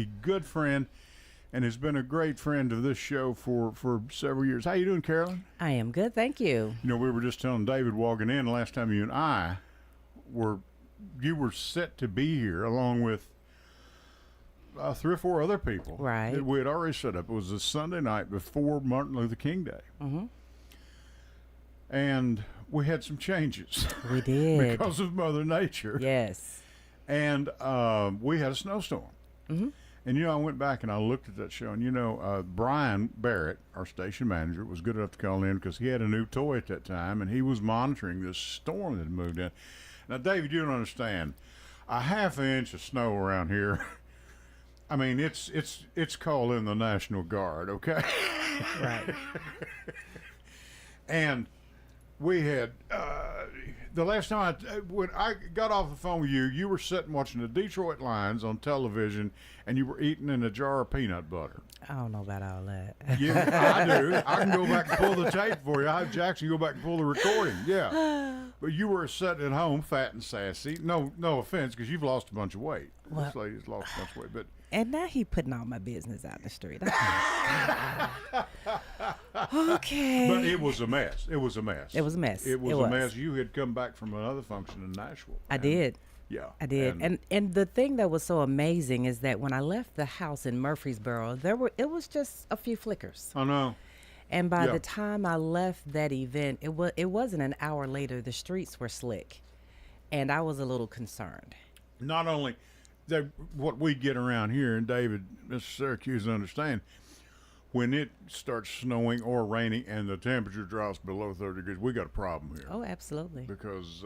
a good friend and has been a great friend of this show for several years. How you doing, Carolyn? I am good, thank you. You know, we were just telling David walking in last time you and I you were set to be here along with 3 or 4 other people. Right. That we had already set up. It was a Sunday night before Martin Luther King Day. Mm-hmm. And we had some changes. We did. Because of Mother Nature. Yes. And we had a snowstorm. Mm-hmm. And, you know, I went back and I looked at that show. And, you know, Brian Barrett, our station manager, was good enough to call in because he had a new toy at that time. And he was monitoring this storm that had moved in. Now, David, you don't understand. A half inch of snow around here. I mean, it's called in the National Guard, okay? Right. And we had the last time when I got off the phone with you, you were sitting watching the Detroit Lions on television, and you were eating in a jar of peanut butter. I don't know about all that. Yeah, I do. I can go back and pull the tape for you. I have Jackson go back and pull the recording. Yeah. But you were sitting at home, fat and sassy. No offense, because you've lost a bunch of weight. Well, this lady's lost a bunch of weight, but. And now he putting all my business out in the street. Okay. But it was a mess. It was a mess. It was a mess. It was a mess. You had come back from another function in Nashville. I did. Yeah. I did. And the thing that was so amazing is that when I left the house in Murfreesboro, it was just a few flickers. I know. And by the time I left that event, it wasn't an hour later, the streets were slick. And I was a little concerned. Not only what we get around here, and David, Mr. Syracuse, understand, when it starts snowing or raining and the temperature drops below 30 degrees, we got a problem here. Oh, absolutely. Because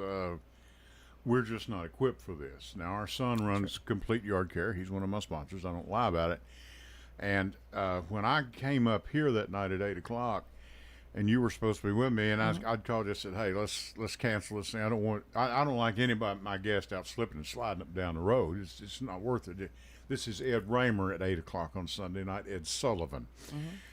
we're just not equipped for this. Now, our son runs Complete Yard Care. He's one of my sponsors. I don't lie about it. And when I came up here that night at 8 o'clock, and you were supposed to be with me, and I'd called you and said, hey, let's cancel this thing. I don't like anybody, my guest, out slipping and sliding up down the road. It's not worth it. This is Ed Raymer at 8 o'clock on Sunday night, Ed Sullivan.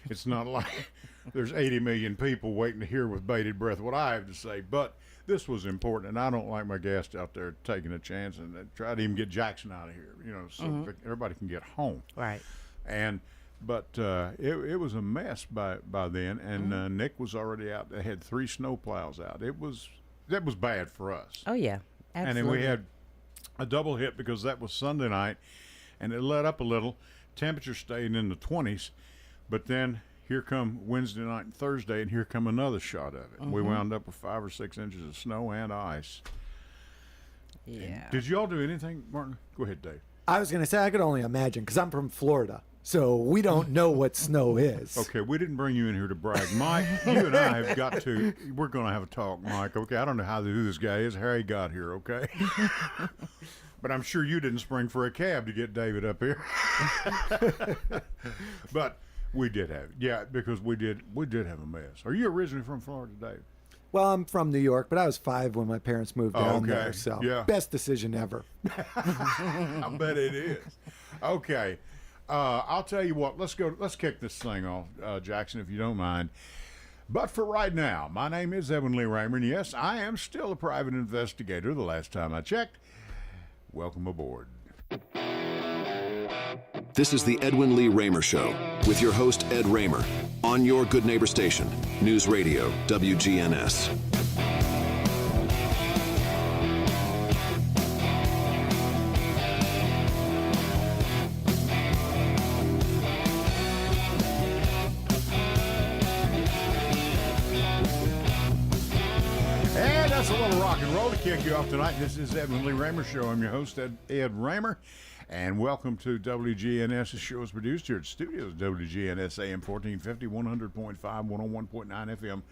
It's not like there's 80 million people waiting to hear with bated breath what I have to say, but this was important, and I don't like my guest out there taking a chance and try to even get Jackson out of here, you know, so everybody can get home. Right. But it was a mess by then, and Nick was already out. They had 3 snow plows out. That was bad for us. Oh yeah, absolutely. And then we had a double hit because that was Sunday night, and it let up a little. Temperature stayed in the 20s, but then here come Wednesday night and Thursday, and here come another shot of it. We wound up with 5 or 6 inches of snow and ice. Yeah. And did you all do anything, Martin? Go ahead, Dave. I was going to say, I could only imagine, because I'm from Florida. So we don't know what snow is. Okay, we didn't bring you in here to brag. Mike, you and I have got to, we're going to have a talk, Mike, okay? I don't know who this guy is, how he got here, okay? But I'm sure you didn't spring for a cab to get David up here. But we did have it. Yeah, because we did have a mess. Are you originally from Florida, Dave? Well, I'm from New York, but I was 5 when my parents moved down there. So best decision ever. I bet it is. Okay. I'll tell you what, let's kick this thing off, Jackson, if you don't mind. But for right now, my name is Edwin Lee Raymer, and yes, I am still a private investigator the last time I checked. Welcome aboard. This is the Edwin Lee Raymer Show with your host, Ed Raymer, on your Good Neighbor station, News Radio, WGNS. That's a little rock and roll to kick you off tonight. This is Edwin Lee Raymer Show. I'm your host, Ed Raymer, and welcome to WGNS. The show is produced here at studios, WGNS AM 1450, 100.5, 101.9 FM,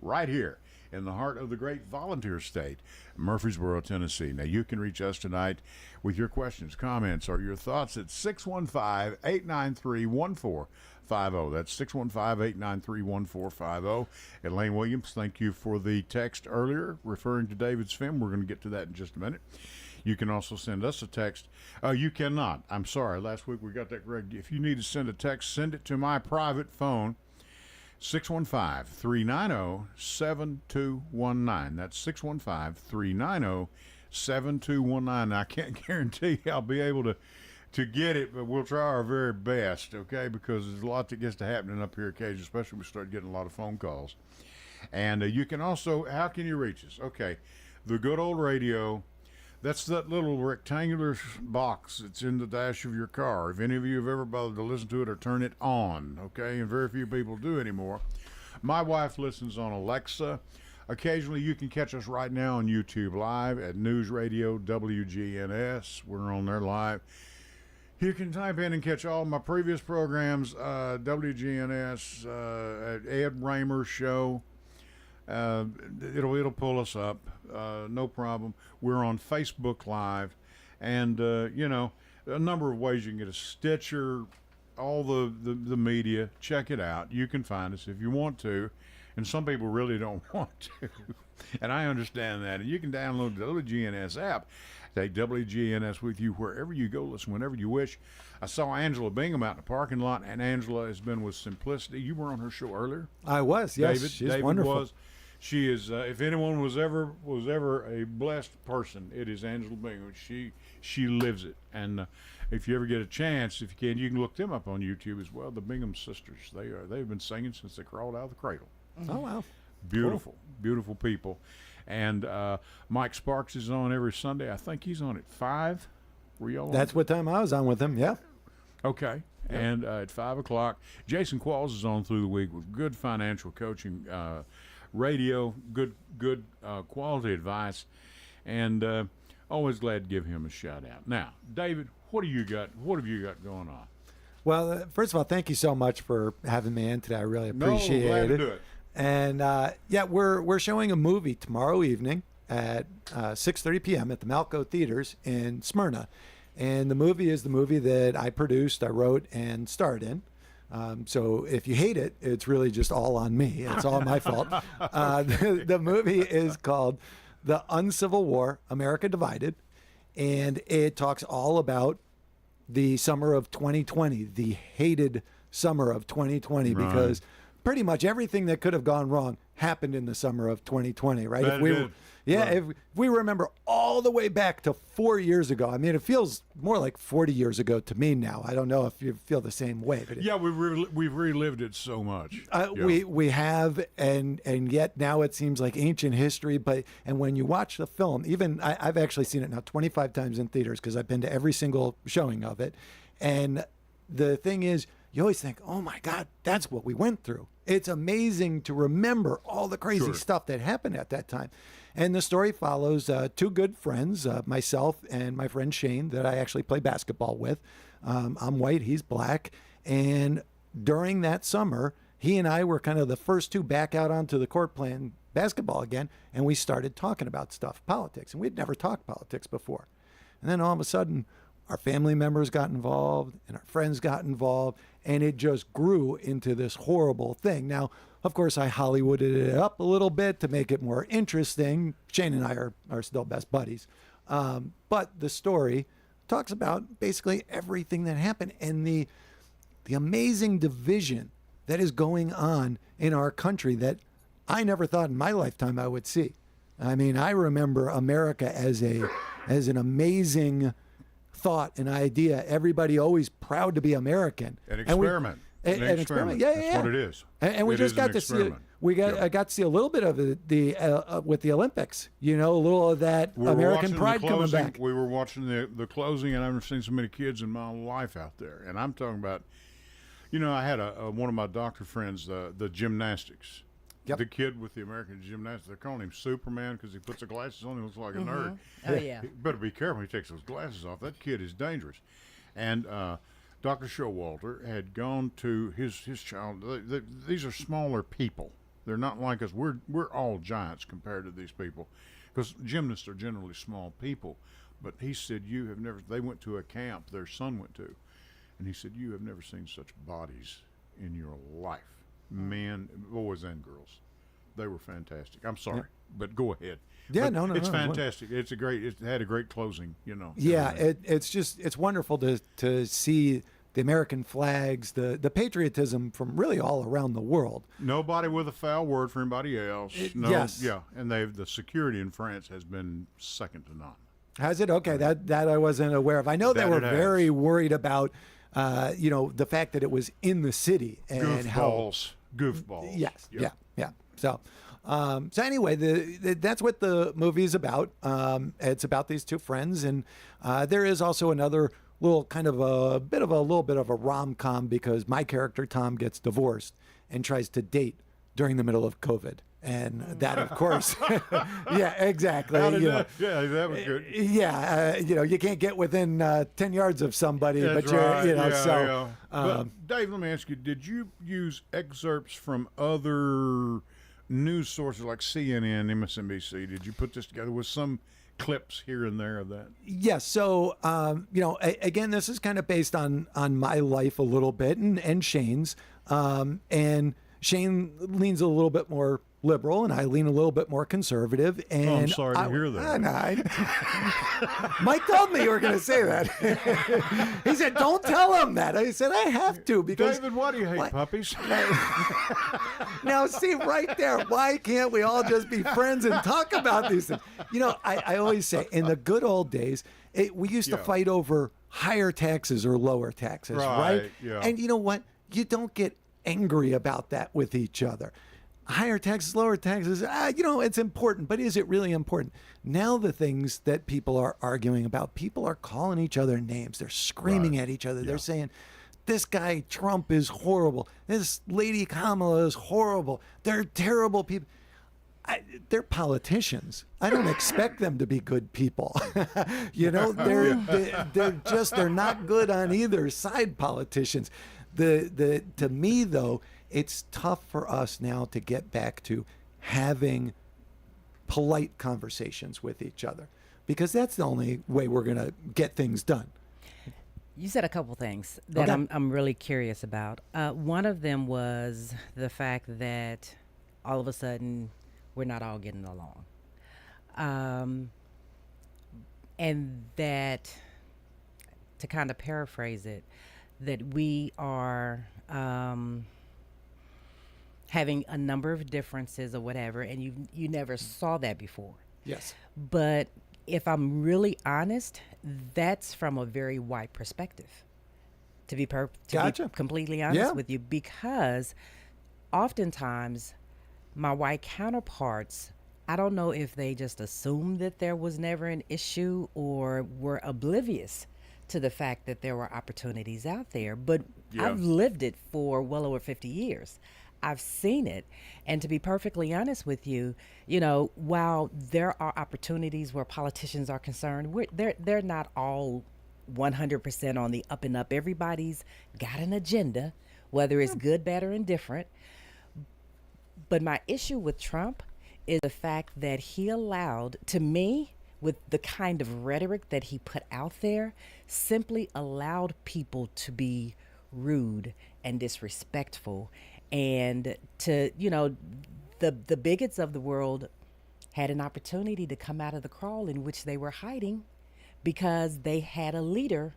right here in the heart of the great volunteer state, Murfreesboro, Tennessee. Now, you can reach us tonight with your questions, comments, or your thoughts at 615-893-1450. That's 615-893-1450. Elaine Williams, thank you for the text earlier referring to David's film. We're going to get to that in just a minute. You can also send us a text. You cannot. I'm sorry. Last week we got that correct. If you need to send a text, send it to my private phone, 615-390-7219. That's 615-390-7219. I can't guarantee I'll be able to to get it, but we'll try our very best, okay? Because there's a lot that gets to happening up here occasionally, especially when we start getting a lot of phone calls. And you can also, how can you reach us? Okay, the good old radio. That's that little rectangular box that's in the dash of your car. If any of you have ever bothered to listen to it or turn it on, okay, and very few people do anymore. My wife listens on Alexa. Occasionally, you can catch us right now on YouTube Live at News Radio WGNS. We're on there live. You can type in and catch all my previous programs, WGNS, Ed Raymer Show. It'll pull us up, no problem. We're on Facebook Live, and you know, a number of ways you can get a Stitcher, all the media. Check it out. You can find us if you want to, and some people really don't want to, and I understand that. And you can download the WGNS app. Take WGNS with you wherever you go. Listen whenever you wish. I saw Angela Bingham out in the parking lot, and Angela has been with Simplicity. You were on her show earlier. I was, yes. David wonderful. Was. She is. If anyone was ever a blessed person, it is Angela Bingham. She lives it. And if you ever get a chance, if you can look them up on YouTube as well. The Bingham sisters. They've been singing since they crawled out of the cradle. Oh wow! Beautiful, beautiful people. And Mike Sparks is on every Sunday. I think he's on at 5. Were y'all on? That's what time I was on with him. Yeah. Okay. Yeah. And at 5 o'clock, Jason Qualls is on through the week with good financial coaching. Radio, good quality advice, and always glad to give him a shout out. Now, David, what have you got going on? Well, first of all, thank you so much for having me in today. I really appreciate it. Glad to do it. And yeah, we're showing a movie tomorrow evening at 6:30 p.m. at the Malco Theaters in Smyrna, and the movie is the movie that I produced, I wrote, and starred in. So if you hate it, it's really just all on me. It's all my fault. The movie is called The Uncivil War, America Divided, and it talks all about the summer of 2020, the hated summer of 2020, right. Because pretty much everything that could have gone wrong happened in the summer of 2020, right? If we remember all the way back to 4 years ago, I mean, it feels more like 40 years ago to me now. I don't know if you feel the same way. But yeah, we've relived it so much. We have, and yet now it seems like ancient history. And when you watch the film, even I've actually seen it now 25 times in theaters because I've been to every single showing of it. And the thing is, you always think, oh my God, that's what we went through. It's amazing to remember all the crazy stuff that happened at that time. And the story follows two good friends, myself and my friend Shane, that I actually play basketball with. I'm white, he's black. And during that summer, he and I were kind of the first two back out onto the court playing basketball again. And we started talking about stuff, politics. And we'd never talked politics before. And then all of a sudden, our family members got involved and our friends got involved, and it just grew into this horrible thing. Now, of course, I Hollywooded it up a little bit to make it more interesting. Shane and I are still best buddies. But the story talks about basically everything that happened and the amazing division that is going on in our country that I never thought in my lifetime I would see. I mean, I remember America as an amazing thought, an idea. Everybody always proud to be American. An experiment. An experiment. Yeah, That's what it is. And we just got to see it. I got to see a little bit of the with the Olympics. You know, a little of that American pride coming back. We were watching the closing, and I've never seen so many kids in my life out there. And I'm talking about, you know, I had one of my doctor friends, the gymnastics. Yep. The kid with the American gymnastics, they're calling him Superman because he puts the glasses on. He looks like a nerd. Oh, yeah. He better be careful when he takes those glasses off. That kid is dangerous. And Dr. Showalter had gone to his child. These are smaller people. They're not like us. We're all giants compared to these people because gymnasts are generally small people. But he said, you have never, they went to a camp their son went to, and he said, you have never seen such bodies in your life. Men, boys and girls. They were fantastic. I'm sorry, but go ahead. Yeah, but it's fantastic. It had a great closing, you know. Yeah, it's wonderful to see the American flags, the patriotism from really all around the world. Nobody with a foul word for anybody else. Yes. Yeah, and the security in France has been second to none. Has it? Okay, that I wasn't aware of. I know they That were it has. very worried about, the fact that it was in the city and how. Goofballs. Yes. Yep. Yeah. So anyway, that's what the movie is about. It's about these two friends, and there is also another little kind of a little bit of a rom-com because my character Tom gets divorced and tries to date during the middle of COVID. And that, of course, yeah, exactly. How did that? Yeah, that was good. Yeah, you can't get within 10 yards of somebody, That's but you're, right. so. But Dave, let me ask you: did you use excerpts from other news sources like CNN, MSNBC? Did you put this together with some clips here and there of that? Yes. So, again, this is kind of based on my life a little bit and Shane's. And Shane leans a little bit more liberal, and I lean a little bit more conservative. And I'm sorry to hear that. Mike told me you were going to say that. He said, "Don't tell him that." I said, "I have to because." David, why do you hate puppies? Now, see right there, why can't we all just be friends and talk about these things? I always say, in the good old days, we used to fight over higher taxes or lower taxes, right? Yeah. And you know what? You don't get angry about that with each other. Higher taxes, lower taxes, it's important, but is it really important? Now the things that people are arguing about, people are calling each other names. They're screaming at each other. They're saying, this guy Trump is horrible. This lady Kamala is horrible. They're terrible people. They're politicians. I don't expect them to be good people. They're not good on either side, politicians. To me, though, it's tough for us now to get back to having polite conversations with each other because that's the only way we're going to get things done. You said a couple things that Okay. I'm really curious about. One of them was the fact that all of a sudden we're not all getting along. And that, to kind of paraphrase it, that we are having a number of differences or whatever, and you never saw that before. Yes. But if I'm really honest, that's from a very wide perspective. To be Gotcha. completely honest Yeah. with you, because oftentimes my white counterparts, I don't know if they just assumed that there was never an issue or were oblivious to the fact that there were opportunities out there. But Yeah. I've lived it for well over 50 years. I've seen it. And to be perfectly honest with you, while there are opportunities where politicians are concerned, they're not all 100% on the up and up. Everybody's got an agenda, whether it's good, bad, or indifferent. But my issue with Trump is the fact that he allowed, to me, with the kind of rhetoric that he put out there, simply allowed people to be rude and disrespectful. And to, the bigots of the world had an opportunity to come out of the crawl in which they were hiding because they had a leader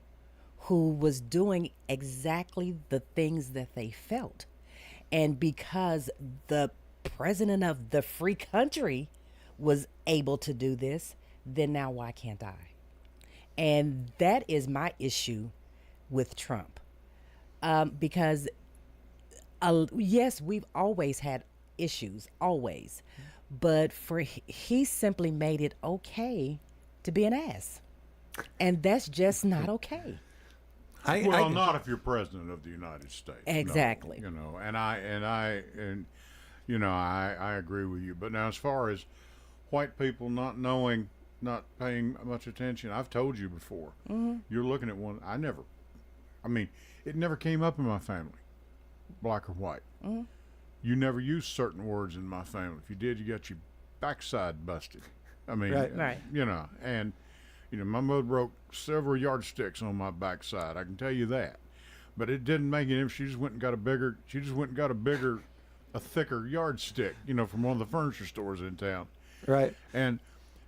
who was doing exactly the things that they felt. And because the president of the free country was able to do this, then now why can't I? And that is my issue with Trump. Because yes, we've always had issues, always. But he simply made it okay to be an ass. And that's just not okay. Not if you're president of the United States. Exactly. No, and I agree with you. But now, as far as white people not knowing, not paying much attention, I've told you before. Mm-hmm. You're looking at one. It never came up in my family, black or white. Mm-hmm. You never used certain words in my family. If you did, you got your backside busted. Right. And my mother broke several yardsticks on my backside. I can tell you that. But it didn't make any. She just went and got a thicker yardstick, from one of the furniture stores in town. Right.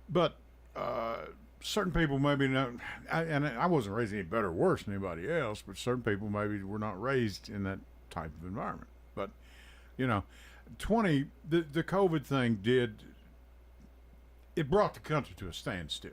But certain people maybe not, and I wasn't raised any better or worse than anybody else, but certain people maybe were not raised in that type of environment. But, the COVID thing it brought the country to a standstill.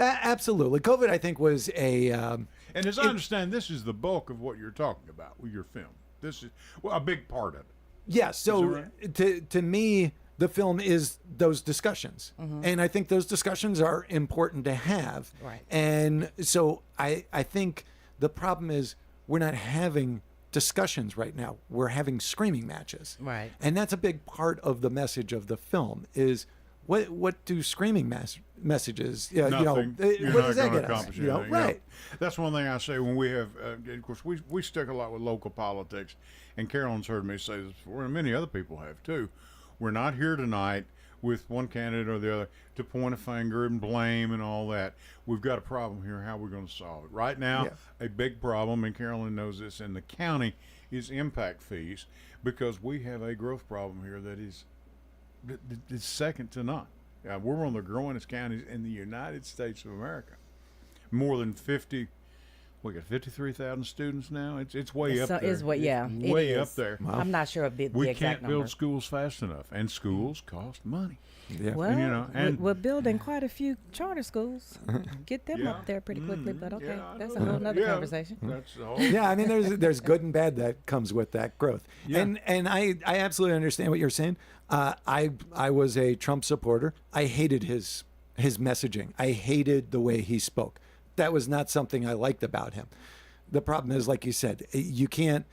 Absolutely. COVID, I think, was a. And as I understand, this is the bulk of what you're talking about with your film. This is a big part of it. Yeah. So right? to me, the film is those discussions, and I think those discussions are important to have. Right. And so I think the problem is we're not having discussions right now. We're having screaming matches. Right. And that's a big part of the message of the film is what do screaming messages, Nothing. You're what not does that going to get us? accomplish anything. Right. That's one thing I say when we have, of course, we stick a lot with local politics, and Carolyn's heard me say this before, and many other people have too. We're not here tonight with one candidate or the other to point a finger and blame and all that. We've got a problem here. How are we going to solve it? Right now, a big problem, and Carolyn knows this, in the county is impact fees, because we have a growth problem here that is second to none. We're one of the growingest counties in the United States of America. More than 50. We got 53,000 students now. It's way up there. It's way up there. Wow. I'm not sure of the We exact can't number. build schools fast enough, and schools cost money. Yeah. Well, and- we're building quite a few charter schools. Get them Yeah. up there pretty quickly, but okay, Yeah, I that's know a whole that. nother Yeah, conversation. That's the whole. Yeah, I mean, there's good and bad that comes with that growth, Yeah. and I absolutely understand what you're saying. I was a Trump supporter. I hated his messaging. I hated the way he spoke. That was not something I liked about him. The problem is, like you said, you can't.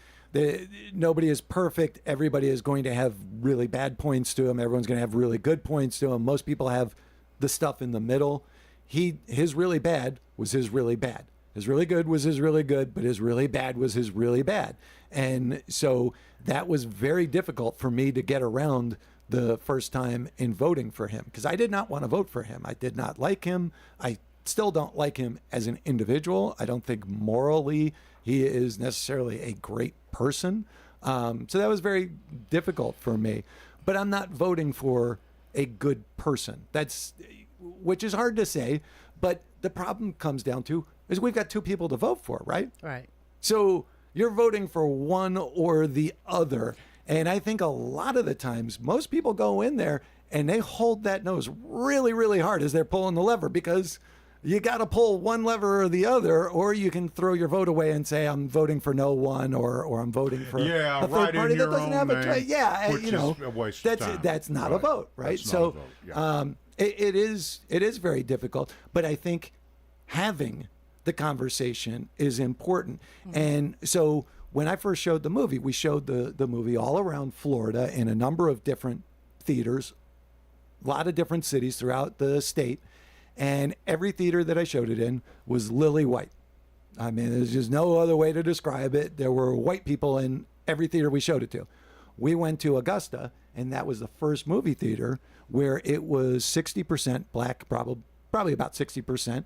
Nobody is perfect. Everybody is going to have really bad points to him. Everyone's going to have really good points to him. Most people have the stuff in the middle. His really bad was his really bad. His really good was his really good, but his really bad was his really bad. And so that was very difficult for me to get around the first time in voting for him, because I did not want to vote for him. I did not like him. I still don't like him as an individual. I don't think morally he is necessarily a great person. So that was very difficult for me. But I'm not voting for a good person. Which is hard to say. But the problem comes down to is we've got two people to vote for, right? Right. So you're voting for one or the other. And I think a lot of the times most people go in there and they hold that nose really, really hard as they're pulling the lever, because you got to pull one lever or the other, or you can throw your vote away and say, I'm voting for no one, or I'm voting for a third right party in that your doesn't own have a name, yeah, which is a waste of time. that's not a vote, right? That's not So a vote, yeah. it is very difficult, but I think having the conversation is important. And so when I first showed the movie, we showed the movie all around Florida in a number of different theaters, a lot of different cities throughout the state. And every theater that I showed it in was lily white. I mean, there's just no other way to describe it. There were white people in every theater we showed it to. We went to Augusta, and that was the first movie theater where it was 60% black, probably about 60%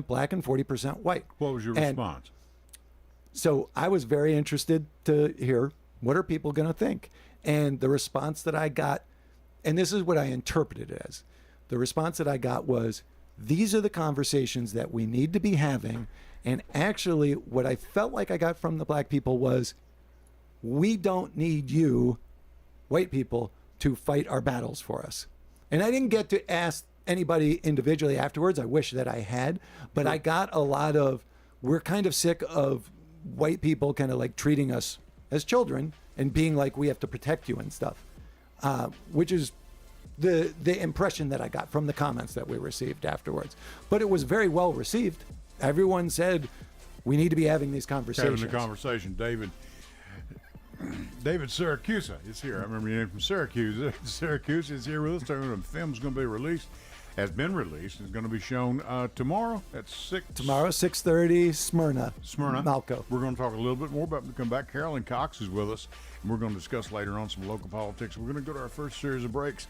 black and 40% white. What was your And response? so I was very interested to hear, what are people going to think? And the response that I got, and this is what I interpreted it as, the response that I got was, these are the conversations that we need to be having. And actually, what I felt like I got from the black people was, we don't need you, white people, to fight our battles for us. And I didn't get to ask anybody individually afterwards. I wish that I had. But I got a lot of, we're kind of sick of white people kind of like treating us as children and being like, we have to protect you and stuff, which is the impression that I got from the comments that we received afterwards. But it was very well received. Everyone said, we need to be having these conversations. Having the conversation. David Syracuse is here. I remember your name from Syracuse. Syracuse is here with us. The film's going to be released, has been released. It's going to be shown tomorrow at 6. Tomorrow, 6:30, Smyrna. Malco. We're going to talk a little bit more about when we come back. Carolyn Cox is with us, and we're going to discuss later on some local politics. We're going to go to our first series of breaks.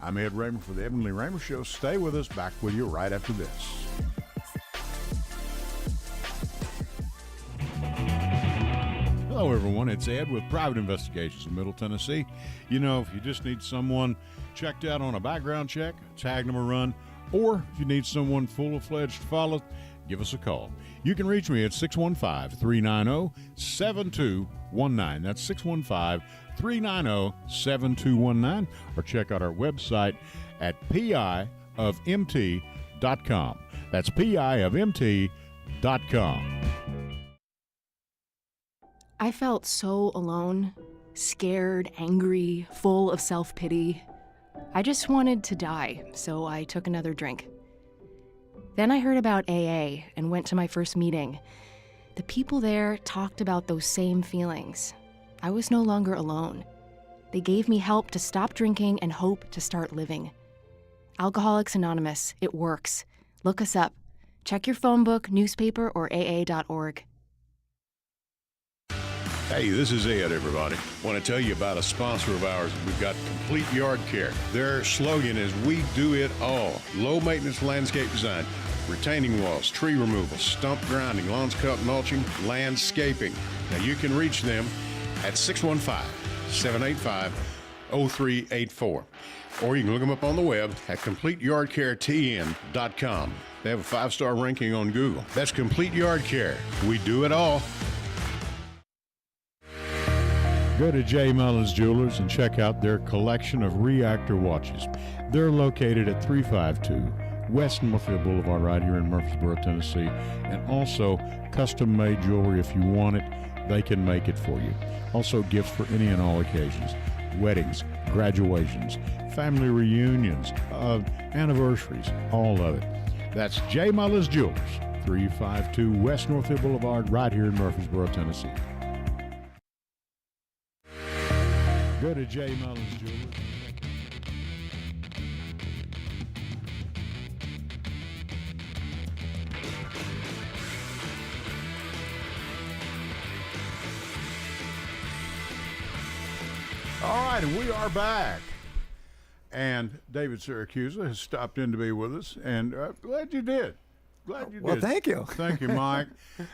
I'm Ed Raymer for the Edwin Lee Raymer Show. Stay with us. Back with you right after this. Hello, everyone. It's Ed with Private Investigations in Middle Tennessee. You know, if you just need someone checked out on a background check, tag them a run, or if you need someone full-fledged to follow, give us a call. You can reach me at 615-390-7219. That's 615-390-7219, or check out our website at piofmt.com. That's PIofMT.com. I felt so alone, scared, angry, full of self-pity. I just wanted to die, so I took another drink. Then I heard about AA and went to my first meeting. The people there talked about those same feelings. I was no longer alone. They gave me help to stop drinking and hope to start living. Alcoholics Anonymous, it works. Look us up. Check your phone book, newspaper, or aa.org. Hey, this is Ed, everybody. Want to tell you about a sponsor of ours. We've got Complete Yard Care. Their slogan is, we do it all. Low maintenance landscape design, retaining walls, tree removal, stump grinding, lawns cut, mulching, landscaping. Now you can reach them at 615-785-0384. Or you can look them up on the web at CompleteYardCareTN.com. They have a 5-star ranking on Google. That's Complete Yard Care. We do it all. Go to J. Mullins Jewelers and check out their collection of reactor watches. They're located at 352 West Northfield Boulevard right here in Murfreesboro, Tennessee. And also custom-made jewelry. If you want it, they can make it for you. Also gifts for any and all occasions. Weddings, graduations, family reunions, anniversaries, all of it. That's J. Mullins Jewelers, 352 West Northfield Boulevard right here in Murfreesboro, Tennessee. Go to J. Mullins Jewelers. All right, and we are back. And David Syracuse has stopped in to be with us, and glad you did. Glad you did. Well, thank you. Thank you, Mike.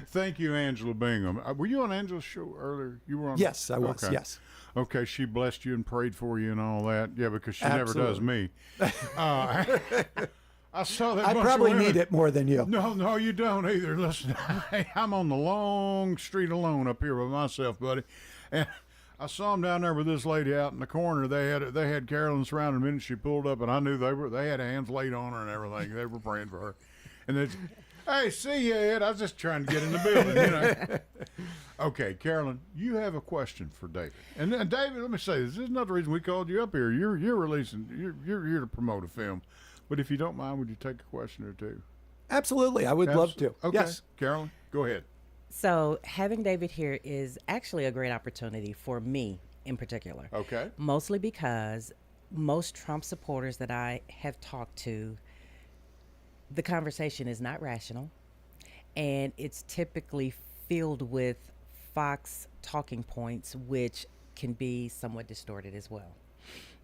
Thank you, Angela Bingham. Were you on Angela's show earlier? You were on. Yes, I was. Okay. Yes. Okay, she blessed you and prayed for you and all that. Yeah, because she Absolutely. never does me. I saw that. I bunch probably of women. need it more than you. No, you don't either. Listen, I'm on the long street alone up here by myself, buddy, and I saw them down there with this lady out in the corner. They had Carolyn surrounded. The minute she pulled up, and I knew they had hands laid on her and everything. They were praying for her, and they, hey, see you, Ed. I was just trying to get in the building, you know. Okay, Carolyn, you have a question for David, and then David, let me say this. This is not the reason we called you up here. You're here to promote a film, but if you don't mind, would you take a question or two? Absolutely. I would love to. Okay, Yes. Carolyn, go ahead. So having David here is actually a great opportunity for me in particular. Okay. Mostly because most Trump supporters that I have talked to, the conversation is not rational, and it's typically filled with Fox talking points, which can be somewhat distorted as well.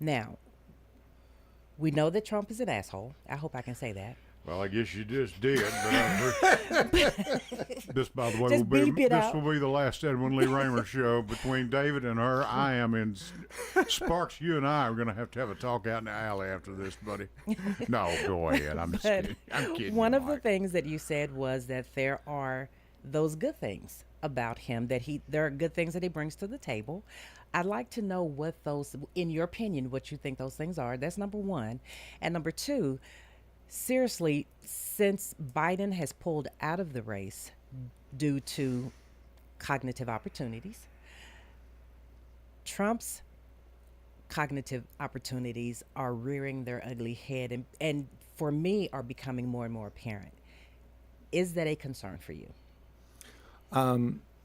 Now, we know that Trump is an asshole. I hope I can say that. Well, I guess you just did. But this, by the way, Just beep it out. will be the last Edwin Lee Raymer show between David and her. I am in Sparks. You and I are going to have a talk out in the alley after this, buddy. No, go ahead. I'm just kidding. I'm kidding. One you, of the Mike. things that you said was that there are those good things about him, that there are good things that he brings to the table. I'd like to know what those, in your opinion, what you think those things are. That's number one. And number two, seriously, since Biden has pulled out of the race due to cognitive opportunities, Trump's cognitive opportunities are rearing their ugly head and for me are becoming more and more apparent. Is that a concern for you?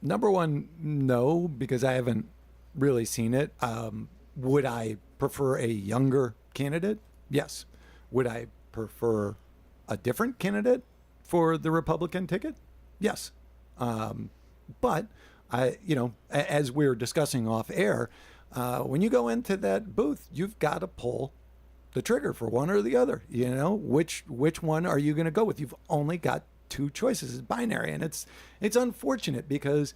Number one, no, because I haven't really seen it. Would I prefer a younger candidate? Yes. Would I prefer a different candidate for the Republican ticket? Yes. But as we were discussing off air, when you go into that booth, you've got to pull the trigger for one or the other. You know, which one are you going to go with? You've only got two choices. It's binary, and it's unfortunate because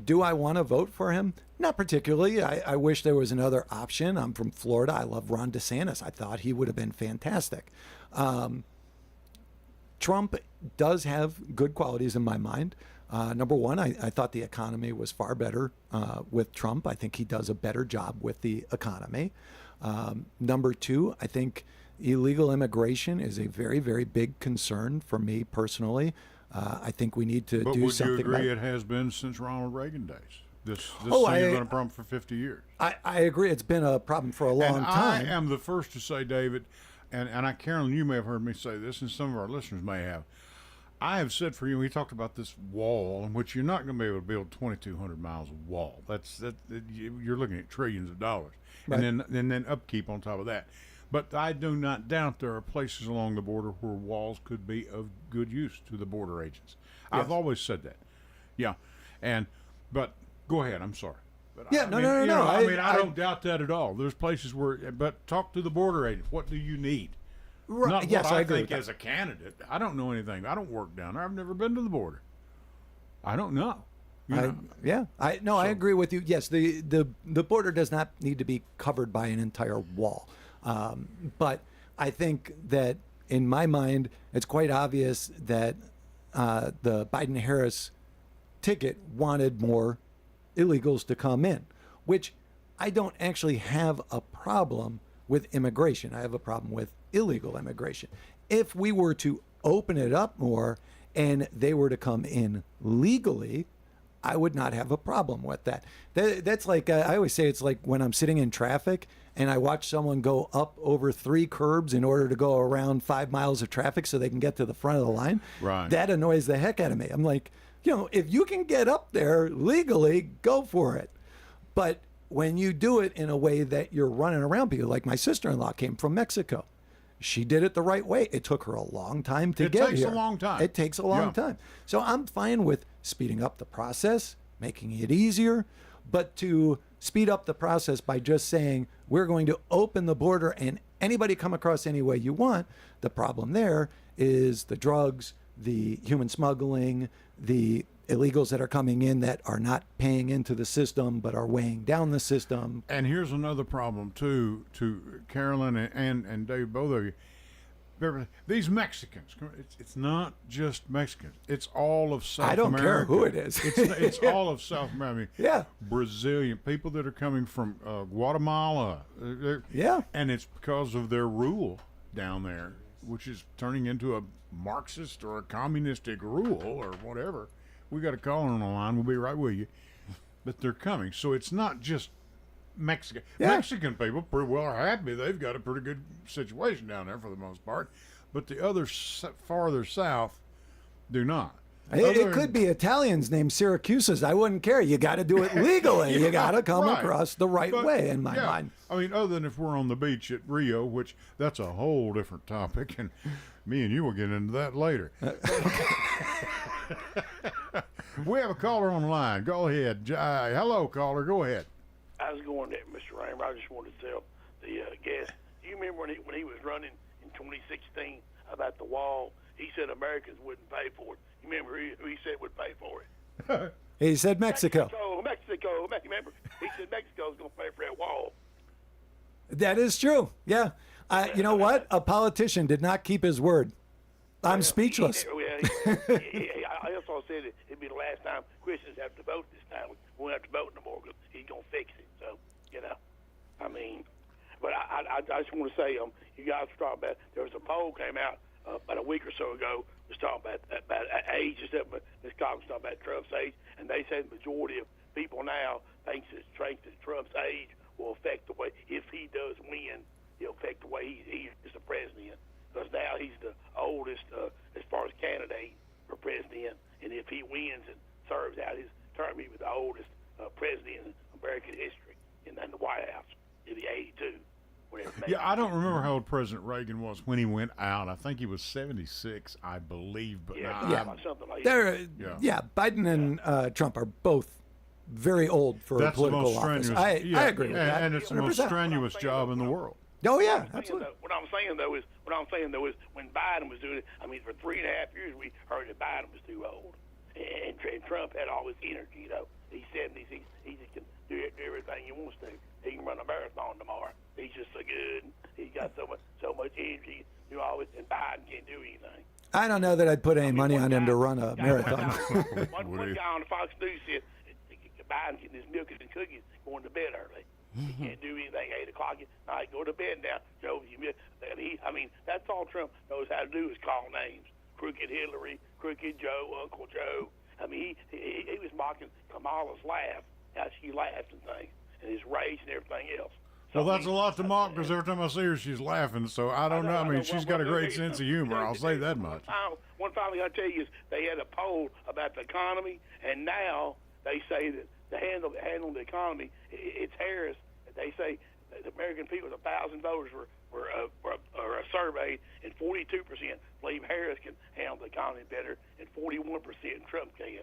do I want to vote for him? Not particularly. I wish there was another option. I'm from Florida. I love Ron DeSantis. I thought he would have been fantastic. Trump does have good qualities in my mind. Number one, I thought the economy was far better with Trump. I think he does a better job with the economy. Number two, I think illegal immigration is a very, very big concern for me personally. I think we need to But do would something you agree about it has been since Ronald Reagan days? This Oh, thing has I- been a problem for 50 years. I agree. It's been a problem for a long And time. I am the first to say, David, and Carolyn, you may have heard me say this, and some of our listeners may have. I have said for you, we talked about this wall, in which you're not going to be able to build 2,200 miles of wall. You're looking at trillions of dollars, Right. and then upkeep on top of that. But I do not doubt there are places along the border where walls could be of good use to the border agents. I've always said that. Yeah, but go ahead. I'm sorry. But Yeah, no. I don't doubt that at all. There's places where, but talk to the border agent. What do you need? Right, Not yes, what I I agree think with that. as a candidate. I don't know anything. I don't work down there. I've never been to the border. I don't know. I agree with you. Yes, the border does not need to be covered by an entire wall. But I think that in my mind, it's quite obvious that the Biden-Harris ticket wanted more illegals to come in, which I don't actually have a problem with immigration. I have a problem with illegal immigration. If we were to open it up more and they were to come in legally, I would not have a problem with that. That's like, I always say, it's like when I'm sitting in traffic and I watch someone go up over 3 curbs in order to go around 5 miles of traffic so they can get to the front of the line. Right. That annoys the heck out of me. I'm like, if you can get up there legally, go for it. But when you do it in a way that you're running around people, like my sister-in-law came from Mexico. She did it the right way. It took her a long time to get here. It takes a long time. It takes a long time. So I'm fine with speeding up the process, making it easier, but to speed up the process by just saying we're going to open the border and anybody come across any way you want, the problem there is the drugs, the human smuggling, the illegals that are coming in that are not paying into the system but are weighing down the system. And here's another problem too, to Carolyn and Dave, both of you. These Mexicans, it's not just Mexicans. It's all of South America. I don't care who it is. It's all of South America. I mean, Yeah. Brazilian people that are coming from Guatemala. Yeah. And it's because of their rule down there, which is turning into a Marxist or a communistic rule or whatever. We got a caller on the line. We'll be right with you. But they're coming. So it's not just Mexican. Yeah. Mexican people pretty well are happy. They've got a pretty good situation down there for the most part. But the others farther south do not. It could be Italians named Syracuses. I wouldn't care. You got to do it legally. You got to come right. across the right But, way, in my yeah, mind. I mean, other than if we're on the beach at Rio, which that's a whole different topic, and me and you will get into that later. We have a caller on the line. Go ahead. Hello, caller. Go ahead. How's it going there, Mr. Raymer? I just wanted to tell the guest. Do you remember when he was running in 2016 about the wall? He said Americans wouldn't pay for it. You remember who he said would pay for it? He said Mexico. Mexico. Remember? He said Mexico's going to pay for that wall. That is true. Yeah. You know what? A politician did not keep his word. I'm speechless. I also said it'd be the last time Christians have to vote this time. We won't have to vote no more because he's going to fix it. So, I mean, but I just want to say, you guys were talking about, there was a poll came out about a week or so ago, was talking about age and stuff, but this guy was talking about Trump's age, and they said the majority of people now thinks that Trump's age will affect the way, if he does win, it'll affect the way he is the president. Because now he's the oldest as far as candidate for president, and if he wins and serves out his term, he was the oldest president in American history in the White House. He'll be 82. Yeah, I don't remember how old President Reagan was when he went out. I think he was 76, I believe. But something like that. Biden and Trump are both very old for a political office. I agree with that. And it's the most 100%. strenuous job in the world. Oh yeah, absolutely. What I'm saying though is when Biden was doing it, I mean, for 3.5 years we heard that Biden was too old, and Trump had all this energy. He's 70s. He just can do everything he wants to. He can run a marathon tomorrow. He's just so good. He's got so much energy. Do all this, and Biden can't do anything. I don't know that I'd put any money on him to run a marathon. One guy on the Fox News said Biden getting his milk and cookies going to bed early. He can't do anything 8 o'clock at night. Go to bed now, Joe. I mean, that's all Trump knows how to do is call names. Crooked Hillary, Crooked Joe, Uncle Joe. I mean, he was mocking Kamala's laugh, how she laughed and things, and his rage and everything else. So, Well, that's a lot to mock because every time I see her, she's laughing. So I don't know. I mean, she's got a great sense of humor. I'll say that much. One final I'll tell you is they had a poll about the economy, and now they say that to handle the economy, it's Harris. They say that the American people, 1,000 voters were surveyed, and 42% believe Harris can handle the economy better, and 41% Trump can.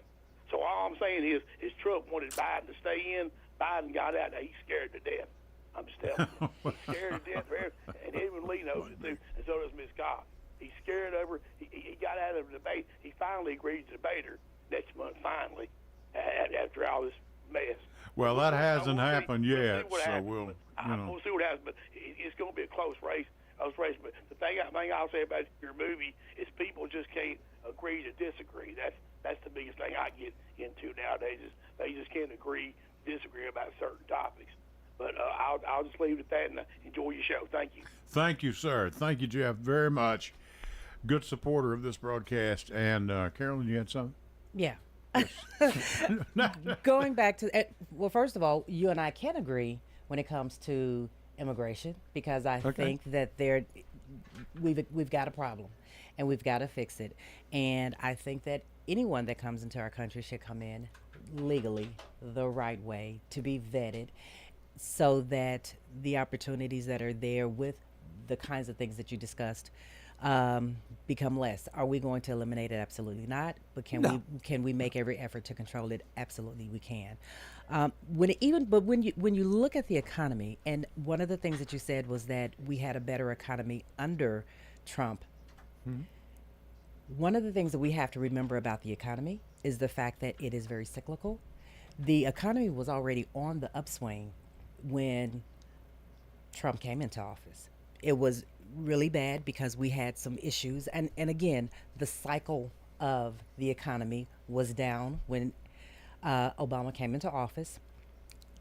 So all I'm saying is Trump wanted Biden to stay in. Biden got out, and he's scared to death. I'm just telling you. He's scared to death, and Edwin Lee knows it too, and so does Ms. Cox. He's scared of her. He got out of the debate. He finally agreed to debate her next month, finally, after all this mess. Well, that hasn't happened yet, so we'll see what happens. But it's going to be a close race. But the thing I'll say about your movie is people just can't agree to disagree. That's the biggest thing I get into nowadays. Is they just can't disagree about certain topics. But I'll just leave it at that and enjoy your show. Thank you. Thank you, sir. Thank you, Jeff, very much. Good supporter of this broadcast. And Carolyn, you had something? Yeah. Going back to, well, first of all, you and I can agree when it comes to immigration, because I think that we've got a problem and we've got to fix it. And I think that anyone that comes into our country should come in legally, the right way, to be vetted, so that the opportunities that are there with the kinds of things that you discussed become less. Are we going to eliminate it? Absolutely not. But can we make every effort to control it? Absolutely, we can. When you look at the economy, and one of the things that you said was that we had a better economy under Trump. Mm-hmm. One of the things that we have to remember about the economy is the fact that it is very cyclical. The economy was already on the upswing when Trump came into office. It was really bad because we had some issues. And again, the cycle of the economy was down when Obama came into office.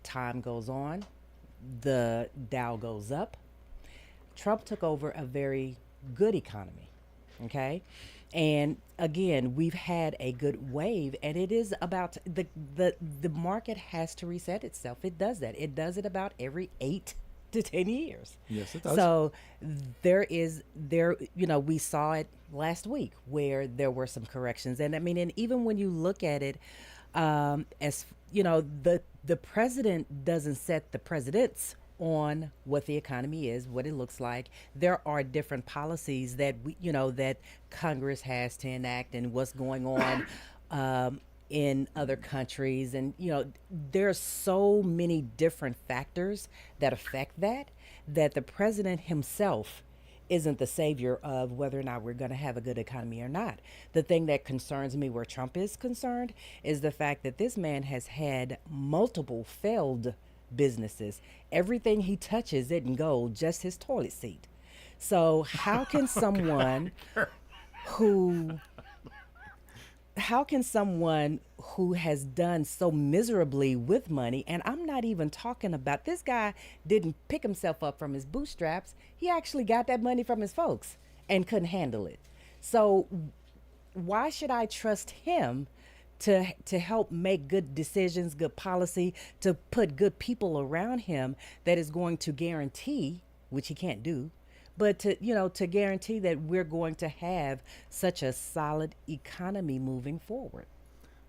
Time goes on, the Dow goes up. Trump took over a very good economy, okay? And again, we've had a good wave, and it is about the market has to reset itself. It does that. It does it about every 8 to 10 years. Yes, it does. So we saw it last week where there were some corrections. And I mean, and even when you look at it, as you know, the president doesn't set the precedents on what the economy is, what it looks like. There are different policies that that Congress has to enact, and what's going on in other countries, and there's so many different factors that affect that the president himself isn't the savior of whether or not we're going to have a good economy or not. The thing that concerns me where Trump is concerned is the fact that this man has had multiple failed businesses. Everything he touches isn't gold, just his toilet seat. So how can someone who has done so miserably with money, and I'm not even talking about, this guy didn't pick himself up from his bootstraps. He actually got that money from his folks and couldn't handle it. So why should I trust him to help make good decisions, good policy, to put good people around him that is going to guarantee, which he can't do, but to guarantee that we're going to have such a solid economy moving forward?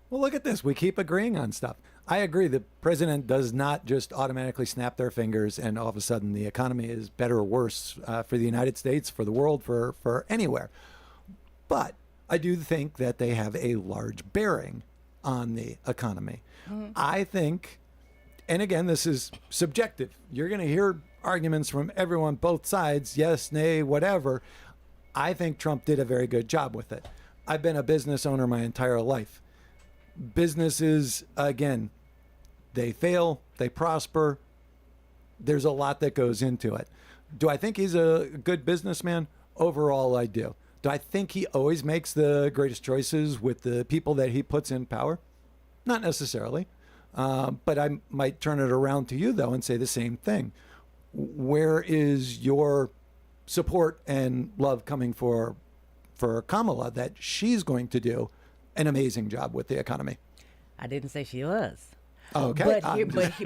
Well, look at this. We keep agreeing on stuff. I agree. The president does not just automatically snap their fingers and all of a sudden the economy is better or worse for the United States, for the world, for anywhere. But I do think that they have a large bearing on the economy. Mm-hmm. I think, and again, this is subjective. You're going to hear arguments from everyone, both sides, yes, nay, whatever. I think Trump did a very good job with it. I've been a business owner my entire life. Businesses, again, they fail, they prosper. There's a lot that goes into it. Do I think he's a good businessman? Overall, I do. Do I think he always makes the greatest choices with the people that he puts in power? Not necessarily. But I might turn it around to you, though, and say the same thing. Where is your support and love coming for Kamala that she's going to do an amazing job with the economy? I didn't say she was. Okay.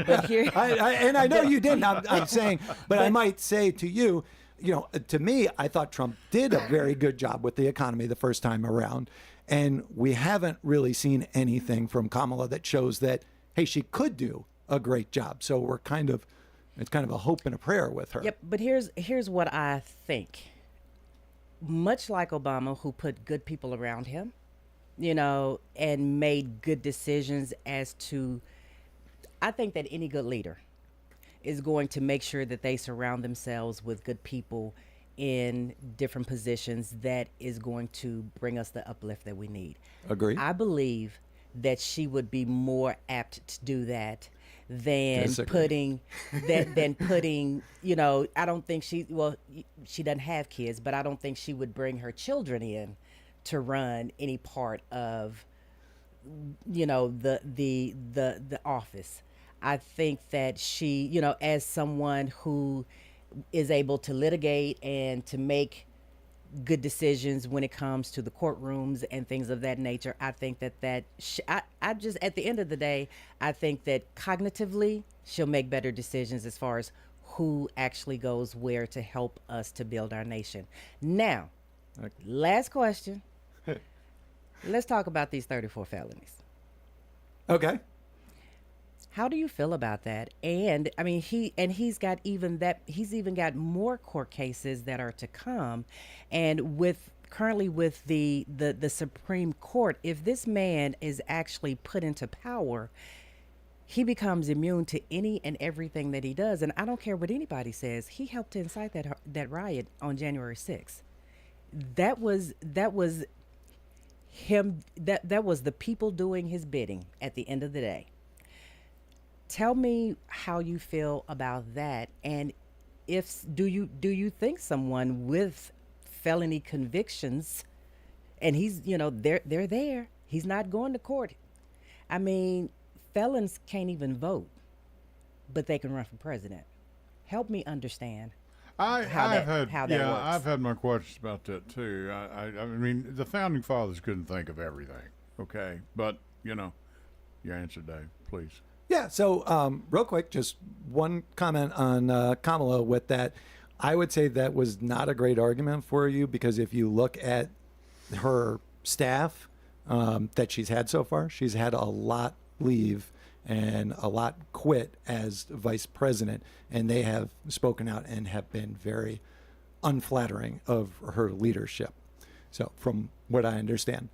But here, And I know you didn't. I'm saying, but I might say to you, to me, I thought Trump did a very good job with the economy the first time around. And we haven't really seen anything from Kamala that shows that, hey, she could do a great job. So it's kind of a hope and a prayer with her. Yep. But here's what I think. Much like Obama, who put good people around him, and made good decisions as to, I think that any good leader is going to make sure that they surround themselves with good people in different positions that is going to bring us the uplift that we need. Agree. I believe that she would be more apt to do that than Disagree. putting, I don't think she doesn't have kids, but I don't think she would bring her children in to run any part of, the office. I think that she, as someone who is able to litigate and to make good decisions when it comes to the courtrooms and things of that nature, I think I just, at the end of the day, I think that cognitively she'll make better decisions as far as who actually goes where to help us to build our nation. Now, last question. Let's talk about these 34 felonies. Okay. How do you feel about that? And I mean, he's even got more court cases that are to come. And currently with the Supreme Court, if this man is actually put into power, he becomes immune to any and everything that he does. And I don't care what anybody says. He helped to incite that riot on January 6th. That was him. That was the people doing his bidding at the end of the day. Tell me how you feel about that, and do you think someone with felony convictions, and he's they're there, he's not going to court. I mean, felons can't even vote, but they can run for president. Help me understand how that works. I've had my questions about that too. I mean, the founding fathers couldn't think of everything. Okay, but your answer, Dave, please. Yeah, so real quick, just one comment on Kamala with that. I would say that was not a great argument for you, because if you look at her staff that she's had so far, she's had a lot leave and a lot quit as vice president, and they have spoken out and have been very unflattering of her leadership. So from what I understand.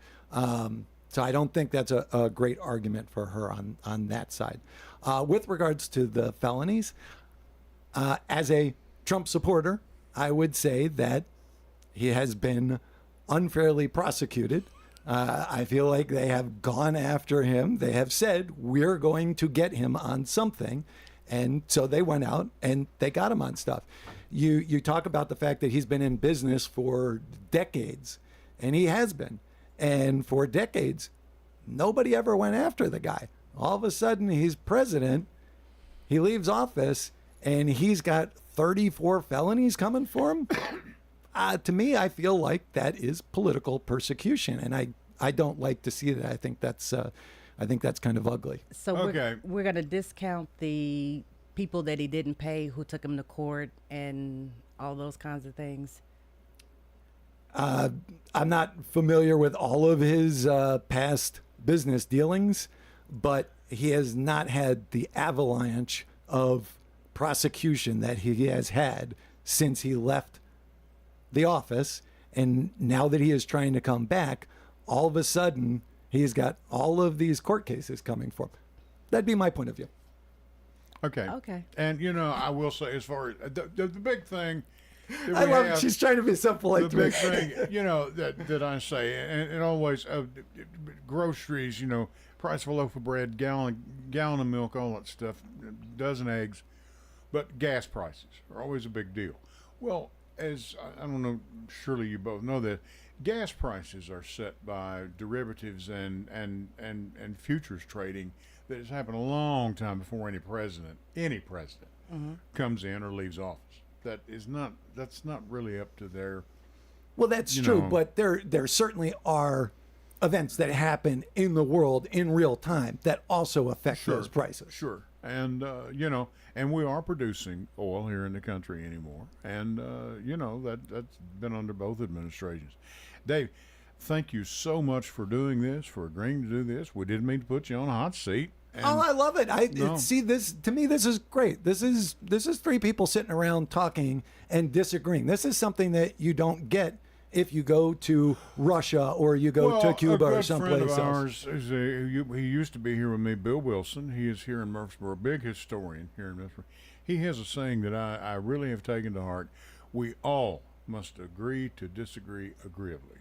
So I don't think that's a great argument for her on that side. With regards to the felonies, as a Trump supporter, I would say that he has been unfairly prosecuted. I feel like they have gone after him. They have said, we're going to get him on something. And so they went out and they got him on stuff. You talk about the fact that he's been in business for decades, and he has been. And for decades, nobody ever went after the guy. All of a sudden, he's president, he leaves office, and he's got 34 felonies coming for him. To me, I feel like that is political persecution, and I don't like to see that. I think that's kind of ugly. So okay. we're going to discount the people that he didn't pay, who took him to court, and all those kinds of things. I'm not familiar with all of his past business dealings, but he has not had the avalanche of prosecution that he has had since he left the office. And now that he is trying to come back, all of a sudden he's got all of these court cases coming for him. That'd be my point of view. Okay. And I will say, as far as the big thing, I love she's trying to be so polite to me. The big thing, that I say, and always groceries, price of a loaf of bread, gallon of milk, all that stuff, dozen eggs, but gas prices are always a big deal. Well, as I don't know, surely you both know that gas prices are set by derivatives and futures trading that has happened a long time before any president comes in or leaves office. That's not really up to their. Well, that's true, but there certainly are events that happen in the world in real time that also affect those prices. Sure. And, and we are producing oil here in the country anymore. And, that's been under both administrations. Dave, thank you so much for doing this, for agreeing to do this. We didn't mean to put you on a hot seat. Oh, I love it. See this. To me, this is great. This is three people sitting around talking and disagreeing. This is something that you don't get if you go to Russia or you go to Cuba or someplace else. A good friend of ours, he used to be here with me, Bill Wilson. He is here in Murfreesboro, a big historian here in Murfreesboro. He has a saying that I really have taken to heart. We all must agree to disagree agreeably.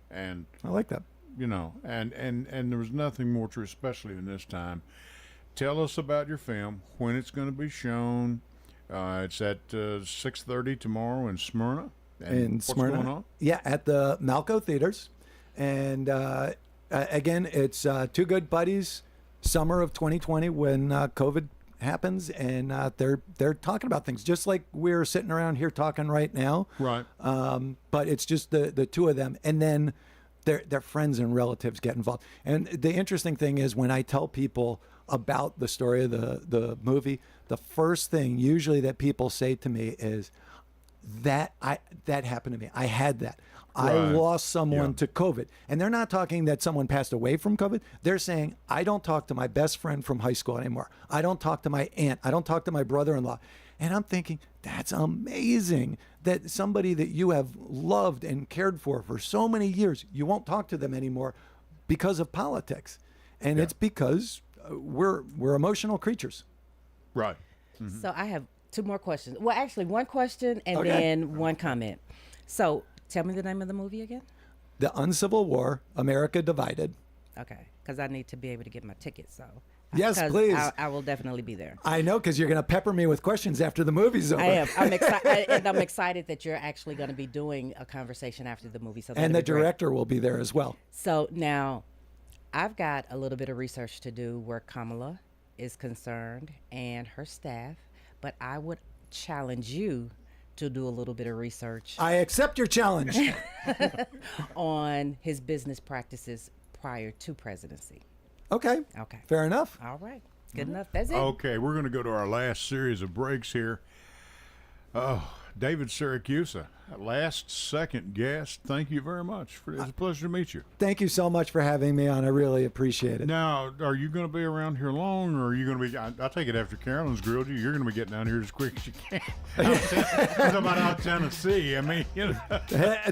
And I like that. And there was nothing more true, especially in this time. Tell us about your film, when it's going to be shown. It's at 6:30 tomorrow in Smyrna. And what's going on? Yeah, at the Malco Theaters. And again, it's Two Good Buddies, summer of 2020 when COVID happens, and they're talking about things just like we're sitting around here talking right now. Right. But it's just the two of them, and then their friends and relatives get involved. And the interesting thing is when I tell people about the story of the movie, the first thing usually that people say to me is, that happened to me. I had that. Right. I lost someone to COVID. And they're not talking that someone passed away from COVID. They're saying, I don't talk to my best friend from high school anymore. I don't talk to my aunt. I don't talk to my brother-in-law. And I'm thinking, that's amazing that somebody that you have loved and cared for so many years, you won't talk to them anymore because of politics. And it's because we're emotional creatures. Right. Mm-hmm. So I have two more questions. Well, actually, one question and then one comment. So tell me the name of the movie again. The Uncivil War, America Divided. Okay, because I need to be able to get my ticket. So yes, please. I will definitely be there. I know, because you're going to pepper me with questions after the movie's over. I am. I'm excited, and I'm excited that you're actually going to be doing a conversation after the movie. So and the director will be there as well. So now, I've got a little bit of research to do where Kamala is concerned and her staff, but I would challenge you to do a little bit of research. I accept your challenge. On his business practices prior to presidency. Okay. Fair enough. All right. Good enough. That's it. Okay, we're going to go to our last series of breaks here. David Syracusa, last second guest. Thank you very much. It's a pleasure to meet you. Thank you so much for having me on. I really appreciate it. Now, are you going to be around here long, or are you going to be? I take it after Carolyn's grilled you, you're going to be getting down here as quick as you can. Talking about out Tennessee. I mean,